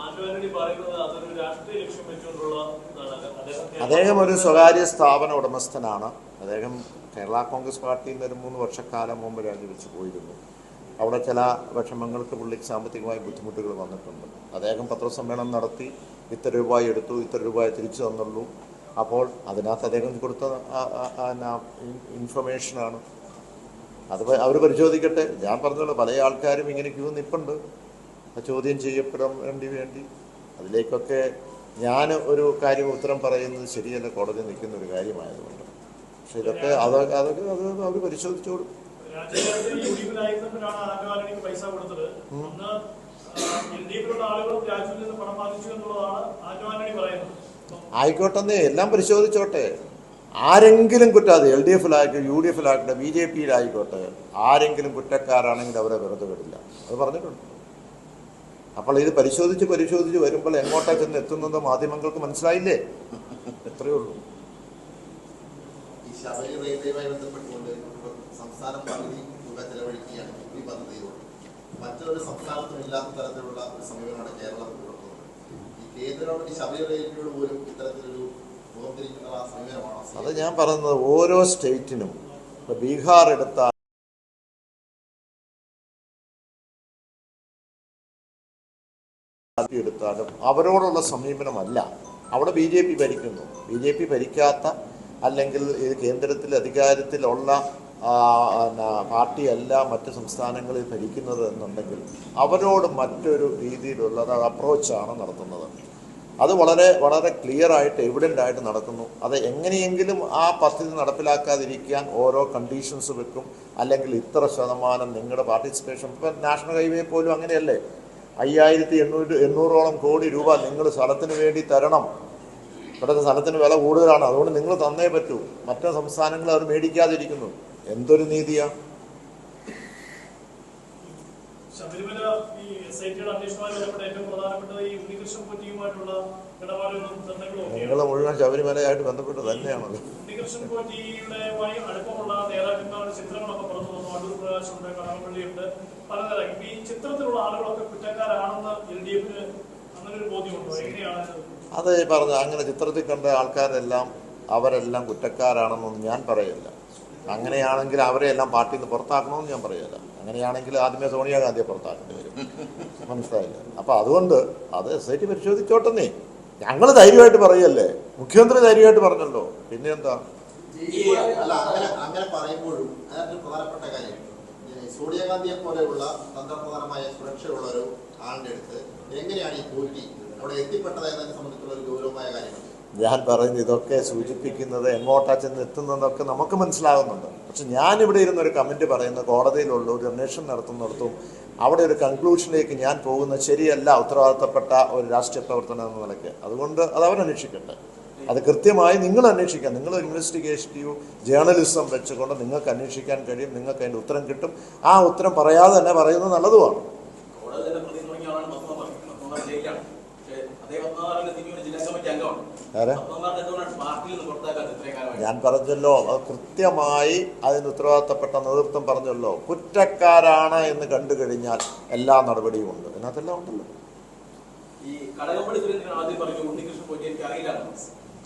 ആന്റോ ആന്റണി പറയുന്നത് അതൊരു രാഷ്ട്രീയ ലക്ഷ്യം വെച്ചുകൊണ്ടുള്ള ഇതാണ്. അദ്ദേഹം ഒരു സ്വകാര്യ സ്ഥാപന ഉടമസ്ഥനാണ്. അദ്ദേഹം കേരള കോൺഗ്രസ് പാർട്ടിയിൽ നിന്ന് ഒരു 3 വർഷക്കാലം മുമ്പ് രാജിവെച്ച് പോയിരുന്നു. അവിടെ ചില വിഷമങ്ങൾക്ക് പുള്ളിക്ക് സാമ്പത്തികമായ ബുദ്ധിമുട്ടുകൾ വന്നിട്ടുണ്ട്. അദ്ദേഹം പത്രസമ്മേളനം നടത്തി ഇത്ര രൂപ എടുത്തു, ഇത്ര രൂപ തിരിച്ചു തന്നുള്ളൂ. അപ്പോൾ അതിനകത്ത് അദ്ദേഹം കൊടുത്ത ഇൻഫർമേഷനാണ്. അത് അവർ പരിശോധിക്കട്ടെ. ഞാൻ പറഞ്ഞല്ലോ, പല ആൾക്കാരും ഇങ്ങനെ ക്യൂ നിൽപ്പുണ്ട് ചോദ്യം ചെയ്യപ്പെടാൻ വേണ്ടി. അതിലേക്കൊക്കെ ഞാൻ ഒരു കാര്യം ഉത്തരം പറയുന്നത് ശരിയല്ല, കോടതി നിൽക്കുന്ന ഒരു കാര്യമായതുകൊണ്ട്. പക്ഷെ ഇതൊക്കെ അതൊക്കെ അവർ പരിശോധിച്ചോളും. ആയിക്കോട്ടെ, എല്ലാം പരിശോധിച്ചോട്ടെ. ആരെങ്കിലും കുറ്റാതെ LDF-ലായിക്കോട്ടെ, UDF-ലായിക്കോട്ടെ, BJP-യിലായിക്കോട്ടെ, ആരെങ്കിലും കുറ്റക്കാരാണെങ്കിൽ അവരെ വെറുതെ വിടില്ല. അത് പറഞ്ഞിട്ടുണ്ട്. അപ്പോൾ ഇത് പരിശോധിച്ച് വരുമ്പോൾ എങ്ങോട്ടാ ചെന്ന് എത്തുന്നത് മാധ്യമങ്ങൾക്ക് മനസ്സിലായില്ലേ? എത്രയേ ഉള്ളൂ. ഈ ശബരി റെയിൽവേയുമായി ബന്ധപ്പെട്ടുകൊണ്ട് സംസ്ഥാനം പകുതി തുക ചെലവഴിക്കുകയാണ് ഈ പദ്ധതിയിലൂടെ. മറ്റൊരു സംസ്ഥാനത്തും ഇല്ലാത്ത തരത്തിലുള്ള ഒരു സമീപനമാണ് കേരളം പുലർത്തുന്നത്. ഈ കേന്ദ്ര ഗവൺമെന്റ് ശബരി റെയിൽവേയോട് പോലും ഇത്തരത്തിലൊരു മുഖത്തിരിക്കുന്ന സമീപനമാണോ? അത് ഞാൻ പറയുന്നത് ഓരോ സ്റ്റേറ്റിനും, ബീഹാർ എടുത്താൽ എടുത്താലും അവരോടുള്ള സമീപനമല്ല. അവിടെ BJP ഭരിക്കുന്നു. BJP ഭരിക്കാത്ത അല്ലെങ്കിൽ കേന്ദ്രത്തിൽ അധികാരത്തിലുള്ള പാർട്ടിയല്ല മറ്റ് സംസ്ഥാനങ്ങളിൽ ഭരിക്കുന്നത് എന്നുണ്ടെങ്കിൽ അവരോട് മറ്റൊരു രീതിയിലുള്ള അപ്രോച്ചാണ് നടത്തുന്നത്. അത് വളരെ വളരെ ക്ലിയർ ആയിട്ട് എവിഡൻ്റ് ആയിട്ട് നടക്കുന്നു. അത് എങ്ങനെയെങ്കിലും ആ പദ്ധതി നടപ്പിലാക്കാതിരിക്കാൻ ഓരോ കണ്ടീഷൻസ് വെക്കും. അല്ലെങ്കിൽ ഇത്ര ശതമാനം നിങ്ങളുടെ പാർട്ടിസിപ്പേഷൻ. ഇപ്പം നാഷണൽ ഹൈവേ പോലും അങ്ങനെയല്ലേ, 5800 കോടി രൂപ നിങ്ങൾ സ്ഥലത്തിന് വേണ്ടി തരണം. ഇവിടുത്തെ സ്ഥലത്തിന് വില കൂടുതലാണ്, അതുകൊണ്ട് നിങ്ങൾ തന്നേ പറ്റൂ. മറ്റു സംസ്ഥാനങ്ങൾ അവർ മേടിക്കാതിരിക്കുന്നു. എന്തൊരു നീതിയാ! ശബരിമല ഈ SITയുടെ അന്വേഷണവുമായി ബന്ധപ്പെട്ട ഏറ്റവും പ്രധാനപ്പെട്ട ഈ ഉണ്ണികൃഷ്ണൻ പോറ്റിയുമായിട്ടുള്ള ഇടപാടുകളും നിങ്ങൾ മുഴുവൻ ശബരിമലയായിട്ട് ബന്ധപ്പെട്ട് തന്നെയാണല്ലോ. ഉണ്ണികൃഷ്ണൻ പോറ്റിയുടെയുമായി അടുപ്പമുള്ള നേതാക്കന്മാരുടെ ചിത്രങ്ങളൊക്കെ പുറത്തു വന്നു. അടൂർ പ്രകാശുണ്ട്, കടകംപള്ളിയുണ്ട്, പലതരം. ഈ ചിത്രത്തിലുള്ള ആളുകളൊക്കെ കുറ്റക്കാരാണെന്ന് LDF-ന് അങ്ങനെ ഒരു ബോധ്യമുണ്ടോ? എങ്ങനെയാണ് അത് പറഞ്ഞ അങ്ങനെ ചിത്രത്തിൽ കണ്ട ആൾക്കാരെല്ലാം അവരെല്ലാം കുറ്റക്കാരാണെന്നൊന്നും ഞാൻ പറയില്ല. അങ്ങനെയാണെങ്കിൽ അവരെ എല്ലാം പാർട്ടിയിൽ നിന്ന് പുറത്താക്കണമെന്ന് ഞാൻ പറയില്ല. അങ്ങനെയാണെങ്കിൽ ആദ്യമേ സോണിയാഗാന്ധിയെ പുറത്താക്കേണ്ടി വരും. മനസ്സിലായില്ല? അപ്പം അതുകൊണ്ട് അത് SIT പരിശോധിച്ചോട്ടെന്നേ. ഞങ്ങൾ ധൈര്യമായിട്ട് പറയല്ലേ, മുഖ്യമന്ത്രി ധൈര്യമായിട്ട് പറഞ്ഞല്ലോ. പിന്നെ എന്താ അല്ല, അങ്ങനെ പറയുമ്പോഴും അതിനകത്ത് പ്രധാനപ്പെട്ട കാര്യം സോണിയാഗാന്ധിയെ പോലെയുള്ള തന്ത്രപ്രധാനമായ സുരക്ഷയുള്ള ഒരു ആളിന്റെ അടുത്ത് എങ്ങനെയാണ് ഈ പോറ്റി അവിടെ എത്തിപ്പെട്ടത് എന്നതിനെ സംബന്ധിച്ചുള്ള ഒരു ഗൗരവമായ കാര്യമാണ് ഞാൻ പറയുന്നത്. ഇതൊക്കെ സൂചിപ്പിക്കുന്നത് എങ്ങോട്ടാ ചെന്ന് എത്തുന്നതൊക്കെ നമുക്ക് മനസ്സിലാകുന്നുണ്ട്. പക്ഷെ ഞാനിവിടെ ഇരുന്നൊരു കമൻറ്റ് പറയുന്നത് കോടതിയിലുള്ള ഒരു അന്വേഷണം നടത്തുന്നിടത്തും അവിടെ ഒരു കൺക്ലൂഷനിലേക്ക് ഞാൻ പോകുന്നത് ശരിയല്ല, ഉത്തരവാദിത്തപ്പെട്ട ഒരു രാഷ്ട്രീയ പ്രവർത്തനം എന്ന നിലയ്ക്ക്. അതുകൊണ്ട് അത് അവരന്വേഷിക്കട്ടെ. അത് കൃത്യമായി നിങ്ങൾ അന്വേഷിക്കാം. നിങ്ങൾ ഇൻവെസ്റ്റിഗേറ്റീവ് ജേർണലിസം വെച്ചുകൊണ്ട് നിങ്ങൾക്ക് അന്വേഷിക്കാൻ കഴിയും. നിങ്ങൾക്ക് അതിൻ്റെ ഉത്തരം കിട്ടും. ആ ഉത്തരം പറയാതെ തന്നെ പറയുന്നത് നല്ലതുമാണ്. ഞാൻ പറഞ്ഞല്ലോ, അത് കൃത്യമായി അതിന് ഉത്തരവാദിത്തപ്പെട്ട നേതൃത്വം പറഞ്ഞല്ലോ. കുറ്റക്കാരാണ് എന്ന് കണ്ടു കഴിഞ്ഞാൽ എല്ലാ നടപടിയും ഉണ്ട്. ഇതിനകത്തെല്ലാം ഉണ്ടല്ലോ. ഈ കടകംപള്ളി സുരേന്ദ്രൻ ആദ്യം പറഞ്ഞു ഉണ്ണികൃഷ്ണൻ പോറ്റി എനിക്ക് അറിയില്ല.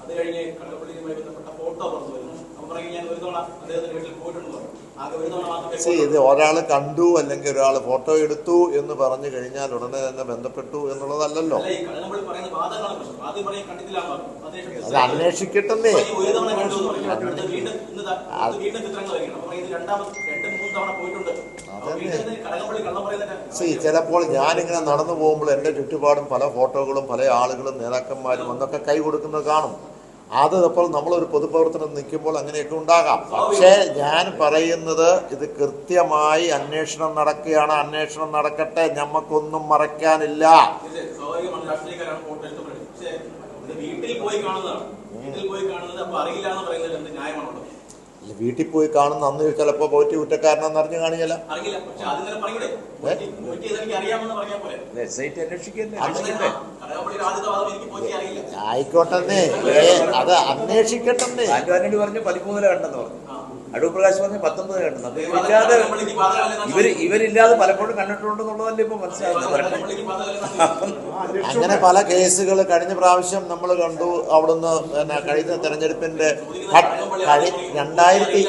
അത് കഴിഞ്ഞ് കടകംപള്ളിയുമായി ബന്ധപ്പെട്ട ഫോട്ടോ പുറത്തു വരുന്നു. അപ്പൊ പറയും ഞാൻ ഒരു തവണ അദ്ദേഹത്തിന്റെ വീട്ടിൽ പോയിട്ടുണ്ടെന്ന് പറഞ്ഞു. ആകെ ഒരു തവണ മാത്രമേ ഇത് ഒരാൾ കണ്ടു അല്ലെങ്കിൽ ഒരാൾ ഫോട്ടോ എടുത്തു എന്ന് പറഞ്ഞു കഴിഞ്ഞാൽ ഉടനെ തന്നെ ബന്ധപ്പെട്ടു എന്നുള്ളതല്ലല്ലോ. ഈ കടകംപള്ളി പറയുന്ന വാദങ്ങളാണ് പ്രശ്നം. ആദ്യം പറയും കണ്ടിട്ടില്ല, അത് അന്വേഷിക്കട്ടെ. ഒരു തവണ കണ്ടു എന്ന് പറഞ്ഞു. വീണ്ടും ചിത്രങ്ങൾ വരികയാണ്. അപ്പൊ പറയുന്നത് 2-3 തവണ പോയിട്ടുണ്ട്. ചിലപ്പോൾ ഞാനിങ്ങനെ നടന്നു പോകുമ്പോൾ എൻ്റെ ചുറ്റുപാടും പല ഫോട്ടോകളും പല ആളുകളും നേതാക്കന്മാരും അന്നൊക്കെ കൈ കൊടുക്കുന്നത് കാണും. അത് അപ്പോൾ നമ്മളൊരു പൊതുപ്രവർത്തനം നിൽക്കുമ്പോൾ അങ്ങനെയൊക്കെ ഉണ്ടാകാം. പക്ഷേ ഞാൻ പറയുന്നത് ഇത് കൃത്യമായി അന്വേഷണം നടക്കുകയാണ്. അന്വേഷണം നടക്കട്ടെ, ഞമ്മക്കൊന്നും മറയ്ക്കാനില്ല. വീട്ടിൽ പോയി കാണുന്ന അന്ന് ചിലപ്പോൾ പോറ്റി കുറ്റക്കാരനെന്ന് അറിഞ്ഞു കാണിയല്ല. അറിയില്ല, പക്ഷെ ആദ്യം തന്നെ പറയൂടെ, പോറ്റി എനിക്ക് അറിയാമെന്ന് പറഞ്ഞാൽ പോലെ. കടകംപള്ളിയുടെ ആദ്യത്തെ വാദം എനിക്ക് പോറ്റി അറിയില്ല. ആയിക്കോട്ടെ, അത് അന്വേഷിക്കട്ടെ. ആന്റോ പറഞ്ഞു 13 കണ്ടെന്ന് പറഞ്ഞു, അടൂർ പ്രകാശ് പറഞ്ഞു 19 കണ്ടെന്ന്. അപ്പൊ ഇവരില്ലാതെ പലപ്പോഴും കണ്ടിട്ടുണ്ടെന്നുള്ളതല്ലേ ഇപ്പൊ മനസ്സിലാകുന്നത്. അങ്ങനെ പല കേസുകൾ കഴിഞ്ഞ പ്രാവശ്യം നമ്മൾ കണ്ടു. അവിടുന്ന് പിന്നെ കഴിഞ്ഞ തെരഞ്ഞെടുപ്പിന്റെ 2021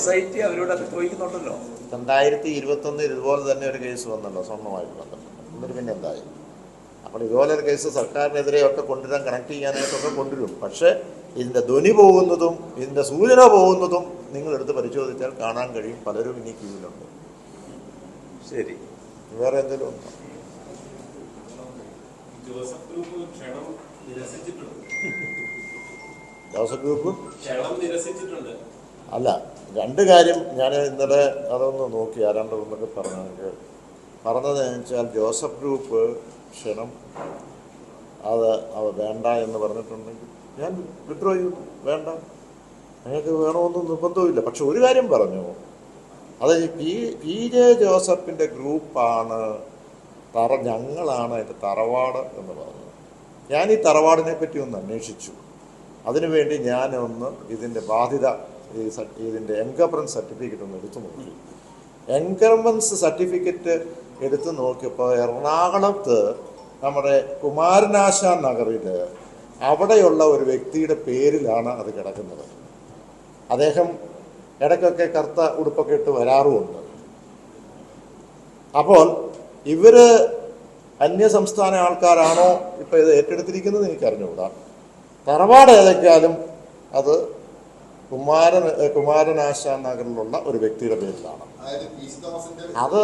SIT അവരോടൊക്കെ ചോദിക്കുന്നുണ്ടല്ലോ. 2021 ഇതുപോലെ തന്നെ ഒരു കേസ് വന്നല്ലോ സ്വർണ്ണമായിട്ട് ബന്ധപ്പെട്ട്. എന്നിട്ട് പിന്നെ എന്തായി? അപ്പോൾ ഇതുപോലെ ഒരു കേസ് സർക്കാരിനെതിരെയൊക്കെ കൊണ്ടുവരാൻ കണക്ട് ചെയ്യാനായിട്ടൊക്കെ കൊണ്ടുവരും. പക്ഷേ ഇതിൻ്റെ ധ്വനി പോകുന്നതും ഇതിൻ്റെ സൂചന പോകുന്നതും നിങ്ങളെടുത്ത് പരിശോധിച്ചാൽ കാണാൻ കഴിയും. പലരും ഇനി ക്യൂവിലുണ്ട്. ശരി, വേറെ എന്തെങ്കിലും ഉണ്ടോ? ജോസഫ് ഗ്രൂപ്പ് ക്ഷണം നിരസിച്ചിട്ടുണ്ട്. ജോസഫ് ഗ്രൂപ്പ് ക്ഷണം നിരസിച്ചിട്ടുണ്ട്. അല്ല, രണ്ട് കാര്യം ഞാൻ ഇന്നലെ അതൊന്ന് നോക്കി. ആരാണ്ട് ഒന്നൊക്കെ പറഞ്ഞതെന്ന് വെച്ചാൽ ജോസഫ് ഗ്രൂപ്പ് ക്ഷണം അത് വേണ്ട എന്ന് പറഞ്ഞിട്ടുണ്ടെങ്കിൽ ഞാൻ വിഡ്രോ ചെയ്യും. വേണ്ട, ഞങ്ങൾക്ക് വേണമെന്നും നിർബന്ധവുമില്ല. പക്ഷെ ഒരു കാര്യം പറഞ്ഞു, അത് PJ ജോസഫിൻ്റെ ഗ്രൂപ്പാണ് ഞങ്ങളാണ് അതിൻ്റെ തറവാട് എന്ന് പറഞ്ഞു. ഞാൻ ഈ തറവാടിനെ പറ്റി ഒന്ന് അന്വേഷിച്ചു. അതിനുവേണ്ടി ഞാനൊന്ന് ഇതിൻ്റെ ബാധ്യത ഇതിൻ്റെ എൻകംബറൻസ് സർട്ടിഫിക്കറ്റ് ഒന്ന് എടുത്തു നോക്കി. എൻകംബറൻസ് സർട്ടിഫിക്കറ്റ് എടുത്തു നോക്കിയപ്പോൾ എറണാകുളത്ത് നമ്മുടെ കുമാരനാശാൻ നഗറിൽ അവിടെയുള്ള ഒരു വ്യക്തിയുടെ പേരിലാണ് അത് കിടക്കുന്നത്. അദ്ദേഹം ഇടയ്ക്കൊക്കെ കറുത്ത ഉടുപ്പൊക്കെ ഇട്ട് വരാറുമുണ്ട്. അപ്പോൾ ഇവർ അന്യസംസ്ഥാന ആൾക്കാരാണോ ഇപ്പോൾ ഇത് ഏറ്റെടുത്തിരിക്കുന്നത് എനിക്കറിഞ്ഞുകൂടാ. തറവാട് ഏതൊക്കെയാലും അത് കുമാരനാശാൻ നഗറിലുള്ള ഒരു വ്യക്തിയുടെ പേരിലാണ്. അത്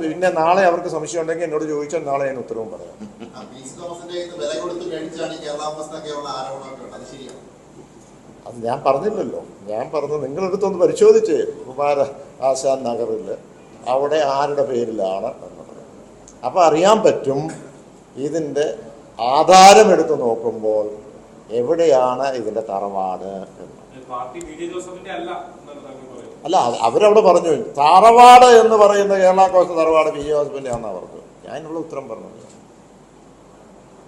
പിന്നെ നാളെ അവർക്ക് സംശയം ഉണ്ടെങ്കിൽ എന്നോട് ചോദിച്ചാൽ നാളെ ഞാൻ ഉത്തരവും പറയാം. അത് ഞാൻ പറഞ്ഞില്ലല്ലോ. ഞാൻ പറഞ്ഞു നിങ്ങളെടുത്തൊന്ന് പരിശോധിച്ചേ കുമാരനാശാൻ നഗറിൽ അവിടെ ആരുടെ പേരിലാണ് എന്നുള്ളത്. അപ്പം അറിയാൻ പറ്റും ഇതിൻ്റെ ആധാരമെടുത്ത് നോക്കുമ്പോൾ എവിടെയാണ് ഇതിൻ്റെ തറവാട് എന്ന്. അല്ല, അവരവിടെ പറഞ്ഞു തറവാട് എന്ന് പറയുന്ന കേരള കോൺഗ്രസ് തറവാട് PJ ജോസഫിൻ്റെ ആണെന്നാണ് പറഞ്ഞത്. ഞാനുള്ള ഉത്തരം പറഞ്ഞു.